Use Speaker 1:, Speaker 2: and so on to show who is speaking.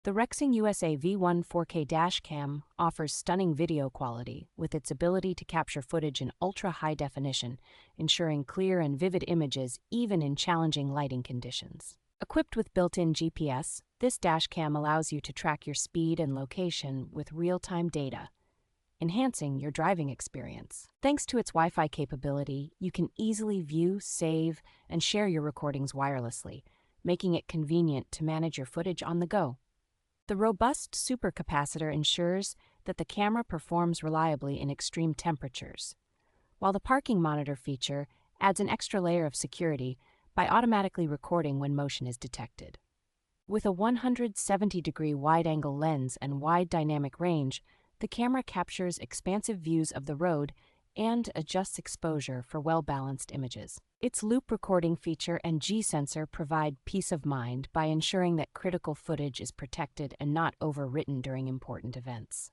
Speaker 1: The RexingUSA V1-4K Dash Cam offers stunning video quality with its ability to capture footage in ultra-high definition, ensuring clear and vivid images even in challenging lighting conditions. Equipped with built-in GPS, this dash cam allows you to track your speed and location with real-time data, enhancing your driving experience. Thanks to its Wi-Fi capability, you can easily view, save, and share your recordings wirelessly, making it convenient to manage your footage on the go. The robust supercapacitor ensures that the camera performs reliably in extreme temperatures, while the parking monitor feature adds an extra layer of security by automatically recording when motion is detected. With a 170-degree wide-angle lens and wide dynamic range, the camera captures expansive views of the road and adjusts exposure for well-balanced images. Its loop recording feature and G-sensor provide peace of mind by ensuring that critical footage is protected and not overwritten during important events.